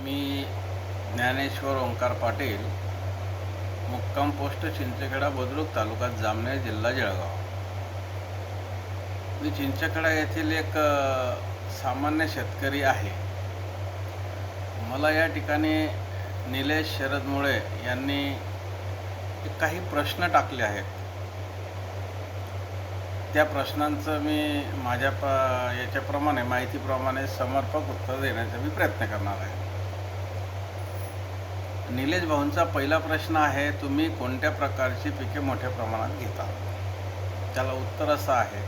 मी ज्ञानेश्वर ओंकार पाटील, मुक्काम पोस्ट चिंचखेडा बुद्रुक, तालुका जामनेर, जिल्हा जळगाव. मी चिंचखेडा येथील एक सामान्य शेतकरी आहे. मला या ठिकाणी निलेश शरद मुळे यांनी काही प्रश्न टाकले आहेत. त्या प्रश्नांचं मी माझ्या याच्याप्रमाणे माहितीप्रमाणे समर्पक उत्तर देण्याचा मी प्रयत्न करणार आहे. निलेश भाऊंचा पहिला प्रश्न आहे, तुम्ही कोणत्या प्रकारची पिके मोठ्या प्रमाणात घेता? त्याला उत्तर असं आहे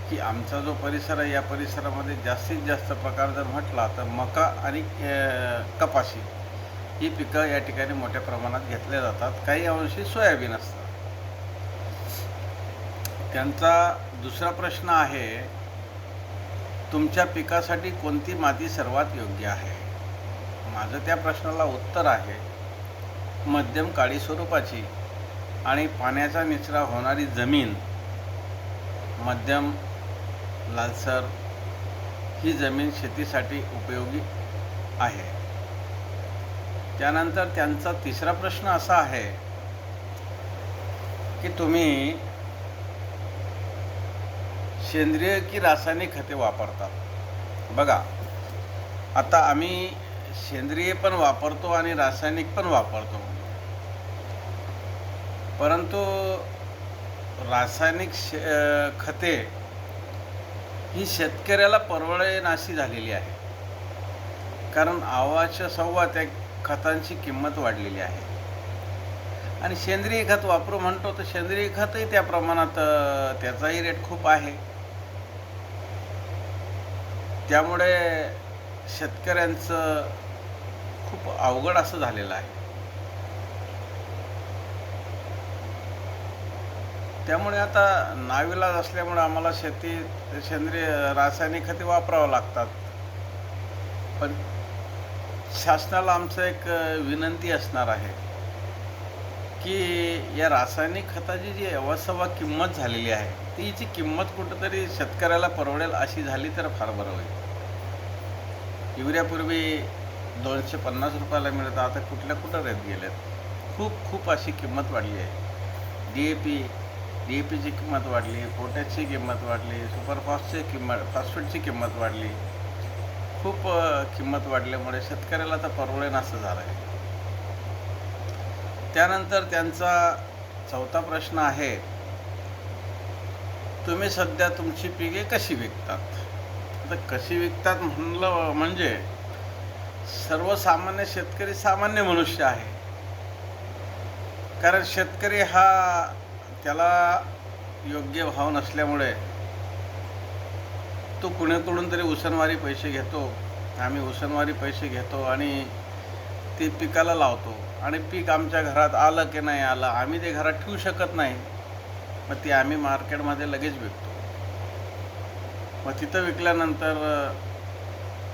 की आमचा जो परिसर आहे या परिसरामध्ये जास्तीत जास्त प्रकार जर म्हटला तर मका आणि कपाशी ही पिकं या ठिकाणी मोठ्या प्रमाणात घेतल्या जातात. काही अंशी सोयाबीन असतं. त्यांचा दुसरा प्रश्न आहे, तुमच्या पिकासाठी कोणती माती सर्वात योग्य आहे? माझं त्या प्रश्नाला उत्तर आहे, मध्यम काळी स्वरूपाची आणि पाण्याचा निचरा होणारी जमीन, मध्यम लालसर ही जमीन शेतीसाठी उपयोगी आहे. त्यानंतर त्यांचा तिसरा प्रश्न असा आहे की तुम्ही सेंद्रिय की रासायनिक खते वापरतात? बघा, आता आम्ही सेंद्रिय पण वापरतो आणि रासायनिक पण वापरतो, परंतु रासायनिक खते ही शेतकऱ्याला परवडनाशी झालेली आहे. कारण आवाच्या सव्वा त्या खतांची किंमत वाढलेली आहे. आणि सेंद्रिय खत वापरू म्हणतो तर सेंद्रिय खतही त्या प्रमाणात त्याचाही रेट खूप आहे. त्यामुळे शेतकऱ्यांचं खूप अवघड असं झालेलं आहे. त्यामुळे आता नाविलाज असल्यामुळे आम्हाला सेंद्रिय रासायनिक खते वापरावं लागतात. पण शासनाला आमचं एक विनंती असणार आहे की या रासायनिक खताची जी अवास्तव किंमत झालेली आहे तिची किंमत कुठंतरी शेतकऱ्याला परवडेल अशी झाली तर फार बरं होईल. युरियापूर्वी 250 रुपयाला मिळत, आता कुठं रेट गेलेत. खूप अशी किंमत वाढली आहे. डीएपीची किंमत वाढली, पोटॅशची किंमत वाढली, फॉस्फेटची किंमत वाढली. खूप किंमत वाढल्यामुळे शेतकऱ्याला तर परवडेन असं झालं आहे. त्यानंतर त्यांचा चौथा प्रश्न आहे, तुम्ही सध्या तुमची पिके कशी विकतात? तर कशी विकतात म्हणलं म्हणजे सर्वसामान्य शेतकरी सामान्य मनुष्य आहे. कारण शेतकरी हा त्याला योग्य भाव नसल्यामुळे तो कुणाकडून तरी उसनवारी पैसे घेतो. आम्ही उसनवारी पैसे घेतो आणि ते पिकाला लावतो आणि पीक आमच्या घरात आलं की नाही आलं आम्ही ते घरात ठेवू शकत नाही. मग ते आम्ही मार्केटमध्ये लगेच विकतो. मग तिथं विकल्यानंतर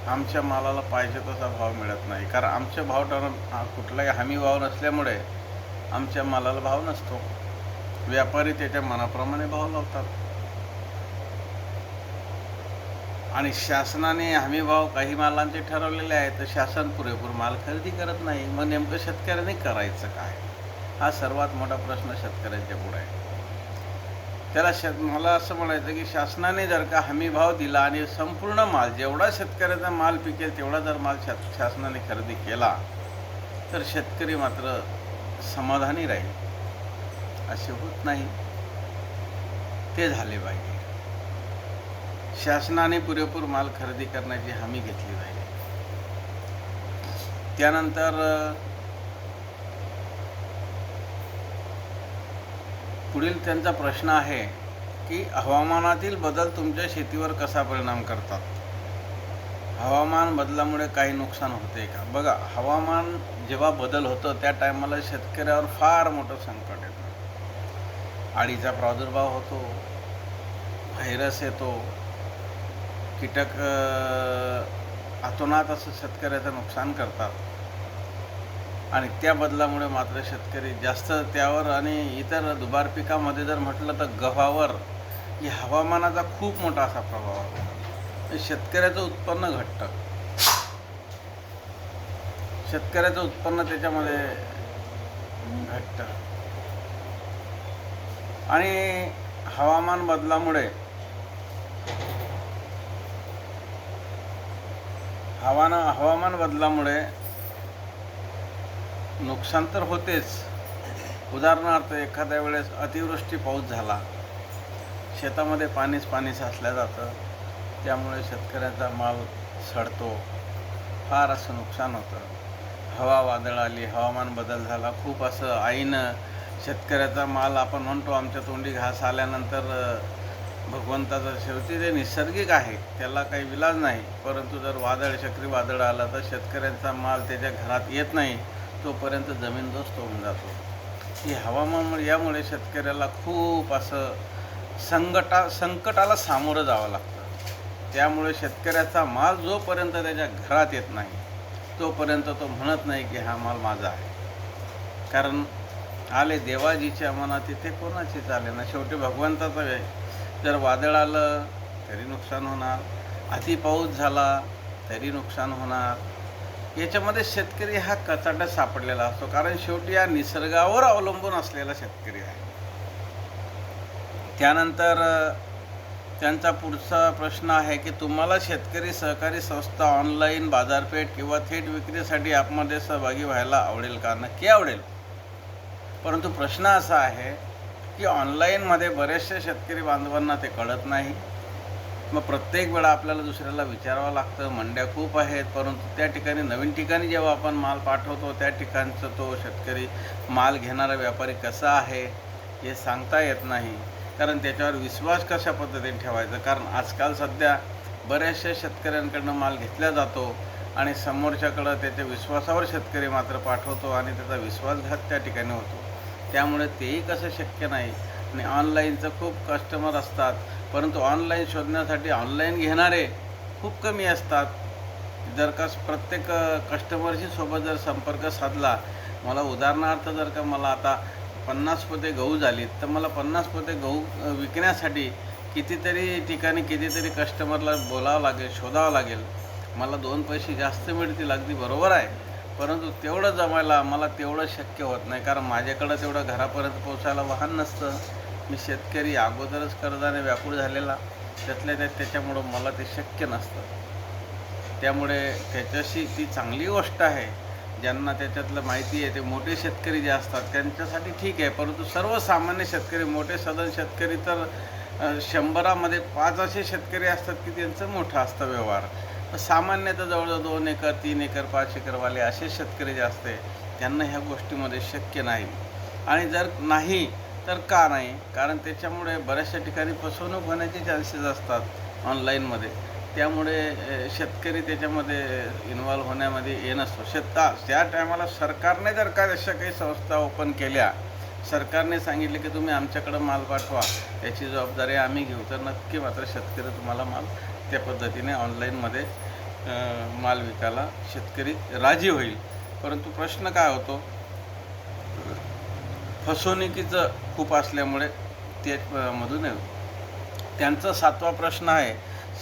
आमच्या मालाला पाहिजे तसा भाव मिळत नाही. कारण आमचे भाव कुठलाही हमी भाव नसल्यामुळे आमच्या मालाला भाव नसतो. व्यापारी त्याच्या मनाप्रमाणे भाव लावतात आणि शासनाने हमी भाव काही मालांचे ठरवलेले आहेत तर शासन पुरेपूर माल खरेदी करत नाही. मग नेमकं शेतकऱ्याने करायचं काय? हा सर्वात मोठा प्रश्न शेतकऱ्यांच्या पुढे आहे. त्याला मला असं म्हणायचं की शासनाने जर का हमी भाव दिला आणि संपूर्ण माल जेवढा शेतकऱ्याचा माल पिकेल तेवढा जर माल शासनाने खरेदी केला तर शेतकरी मात्र समाधानी राहील. असे होत नाही. ते झाले पाहिजे. शासनाने पुरेपूर माल खरेदी करण्याची हमी घेतली पाहिजे. त्यानंतर पुढील त्यांचा प्रश्न आहे की हवामानातील बदल तुमच्या शेतीवर कसा परिणाम करतात? हवामान बदलामुळे काही नुकसान होते का? बघा, हवामान जेव्हा बदल होतं त्या टायमाला शेतकऱ्यावर फार मोठं संकट येतं. अळीचा प्रादुर्भाव होतो, व्हायरस येतो, कीटक अतोनात असं शेतकऱ्याचं नुकसान करतात. आणि त्या बदलामुळे मात्र शेतकरी जास्त त्यावर आणि इतर दुबार पिकामध्ये जर म्हटलं तर गव्हावर या हवामानाचा खूप मोठा असा प्रभाव होतो. शेतकऱ्याचं उत्पन्न घटतं. शेतकऱ्याचं उत्पन्न त्याच्यामध्ये घटतं. आणि हवामान बदलामुळे हवामान बदलामुळे नुकसान तर होतेच. उदाहरणार्थ एखाद्या वेळेस अतिवृष्टी पाऊस झाला, शेतामध्ये पाणी साचलं जातं, त्यामुळे शेतकऱ्याचा माल सडतो, फार असं नुकसान होतं. हवा वादळ आली, हवामान बदल झाला, खूप असं आईनं शेतकऱ्याचा माल, आपण म्हणतो आमच्या तोंडी घास आल्यानंतर भगवंताचं, शेवटी ते नैसर्गिक आहे, त्याला काही विलाज नाही. परंतु जर चक्रीवादळ आलं तर शेतकऱ्यांचा माल त्याच्या घरात येत नाही, तोपर्यंत जमीनदोस्त होऊन जातो. ही हवामान यामुळे शेतकऱ्याला खूप असं संकटाला सामोरं जावं लागतं. त्यामुळे शेतकऱ्याचा माल जोपर्यंत त्याच्या घरात येत नाही तोपर्यंत तो म्हणत नाही की हा माल माझा आहे. कारण आले देवाजीच्या मनात तिथे कोणाचीच आले ना. शेवटी भगवंताचं आहे. जर वादळ आलं तरी नुकसान होणार, अति पाऊस झाला तरी नुकसान होणार. याच्यामध्ये शेतकरी हा कचाट्यात सापडलेला असतो, कारण शेवटी या निसर्गावर अवलंबून असलेला शेतकरी आहे. त्यानंतर त्यांचा पुढचा प्रश्न आहे की तुम्हाला शेतकरी सहकारी संस्था, ऑनलाईन बाजारपेठ किंवा थेट विक्रीसाठी ॲपमध्ये सहभागी व्हायला आवडेल का? नक्की आवडेल. परंतु प्रश्न असा आहे की ऑनलाईनमध्ये बरेचसे शेतकरी बांधवांना ते कळत नाही. मग प्रत्येक वेळा आपल्याला दुसऱ्याला विचारावं लागतं. मंड्या खूप आहेत, परंतु त्या ठिकाणी नवीन ठिकाणी जेव्हा आपण माल पाठवतो त्या ठिकाणचं तो शेतकरी, माल घेणारा व्यापारी कसा आहे हे सांगता येत नाही. कारण त्याच्यावर विश्वास कशा पद्धतीने ठेवायचा. कारण आजकाल सध्या बऱ्याचशा शेतकऱ्यांकडनं माल घेतला जातो आणि समोरच्याकडं त्याच्या विश्वासावर शेतकरी मात्र पाठवतो आणि त्याचा विश्वासघात त्या ठिकाणी होतो. त्यामुळे तेही कसं शक्य नाही. आणि ऑनलाईनचं खूप कस्टमर असतात, परंतु ऑनलाईन शोधण्यासाठी ऑनलाईन घेणारे खूप कमी असतात. जर का प्रत्येक कस्टमरशी सोबत जर संपर्क साधला, मला उदाहरणार्थ जर का मला आता 50 पोते गहू झालीत, तर मला 50 पोते गहू विकण्यासाठी कितीतरी ठिकाणी कितीतरी कस्टमरला बोलावं लागेल, शोधावं लागेल. मला 2 पैसे जास्त मिळतील, अगदी बरोबर आहे, परंतु तेवढं जमायला मला तेवढं शक्य होत नाही. कारण माझ्याकडं तेवढं घरापर्यंत पोचायला वाहन नसतं. मी शेतकरी अगोदरच कर्जाने व्याकुळ झालेला, त्याच्यामुळं मला ते शक्य नसतं. त्यामुळे त्याच्याशी ती चांगली गोष्ट आहे. ज्यांना त्याच्यातलं माहिती आहे, ते मोठे शेतकरी जे असतात त्यांच्यासाठी ठीक आहे. परंतु सर्वसामान्य शेतकरी, मोठे सदन शेतकरी तर 100मध्ये 5 असे शेतकरी असतात की त्यांचं मोठं असतं व्यवहार. सामान्यतः जवळजवळ 2 एकर, 3 एकर, 5 एकरवाले असे शेतकरी जे असते त्यांना ह्या गोष्टीमध्ये शक्य नाही. आणि जर नाही तर का नाही? कारण त्याच्यामुळे बऱ्याचशा ठिकाणी फसवणूक होण्याचे चान्सेस असतात ऑनलाईनमध्ये. त्यामुळे शेतकरी त्याच्यामध्ये इन्व्हॉल्व होण्यामध्ये ये नसतो. त्या टायमाला सरकारने जर का अशा काही संस्था ओपन केल्या, सरकारने सांगितले की तुम्ही आमच्याकडं माल पाठवा, याची जबाबदारी आम्ही घेऊ, तर नक्की मात्र शेतकरी तुम्हाला माल त्या पद्धतीने ऑनलाईनमध्ये माल विकायला शेतकरी राजी होईल. परंतु प्रश्न काय होतो, फसवणुकीचं खूप असल्यामुळे ते मधून त्यांचा 7वा प्रश्न आहे,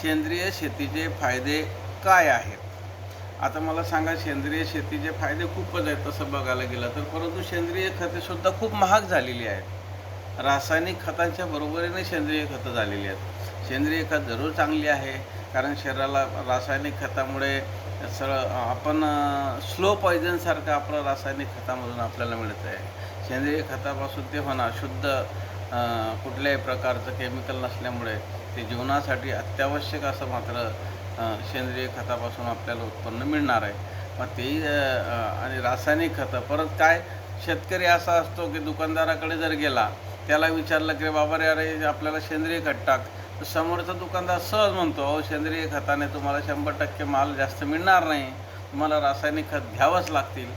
सेंद्रिय शेतीचे फायदे काय आहेत? आता मला सांगा, सेंद्रिय शेतीचे फायदे खूपच आहेत तसं बघायला गेलं तर, परंतु सेंद्रिय खतेसुद्धा खूप महाग झालेली आहेत. रासायनिक खतांच्या बरोबरीने सेंद्रिय खतं झालेली आहेत. सेंद्रिय खत जरूर चांगली आहे, कारण शरीराला रासायनिक खतामुळे आपण स्लो पॉयझनसारखं आपलं रासायनिक खतामधून आपल्याला मिळतं आहे. सेंद्रिय खतापासून ते होणार शुद्ध, कुठल्याही प्रकारचं केमिकल नसल्यामुळे ते जीवनासाठी अत्यावश्यक असं मात्र सेंद्रिय खतापासून आपल्याला उत्पन्न मिळणार आहे. मग तेही आणि रासायनिक खतं परत काय, शेतकरी असा असतो की दुकानदाराकडे जर गेला, त्याला विचारलं की बाबा रे अरे आपल्याला सेंद्रिय खत टाक, तर समोरचा दुकानदार सहज म्हणतो, अहो सेंद्रिय खताने तुम्हाला 100% माल जास्त मिळणार नाही, तुम्हाला रासायनिक खत घ्यावंच लागतील.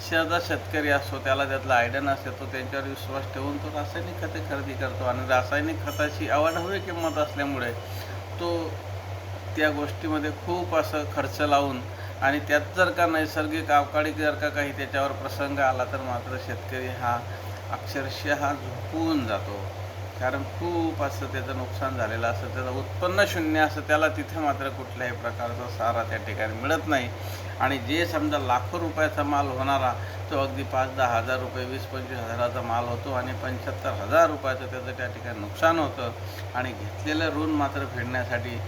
शेतकरी असतो, त्याला त्यातला आयडिया नसतो, तो त्यांच्यावर विश्वास ठेवून तो रासायनिक खते खरेदी करतो. आणि रासायनिक खताची अवाढव्य किंमत असल्यामुळे तो त्या गोष्टीमध्ये खूप असं खर्च लावून, आणि त्यात जर का नैसर्गिक अवकाळी जर का काही त्याच्यावर प्रसंग आला तर मात्र शेतकरी हा अक्षरशः झोपून जातो. कारण खूप असं त्याचं नुकसान झालेलं असतं, त्याचं उत्पन्न शून्य असतं, त्याला तिथे मात्र कुठल्याही प्रकारचा सहारा त्या ठिकाणी मिळत नाही. आणि जे समजा लाखो रुपयाचा माल होणारा तो अगदी 5-10 हजार रुपये, 20-25 हजाराचा माल होतो आणि 75,000 रुपयाचं त्याचं त्या ठिकाणी नुकसान होतं. आणि घेतलेलं ऋण मात्र फेडण्यासाठी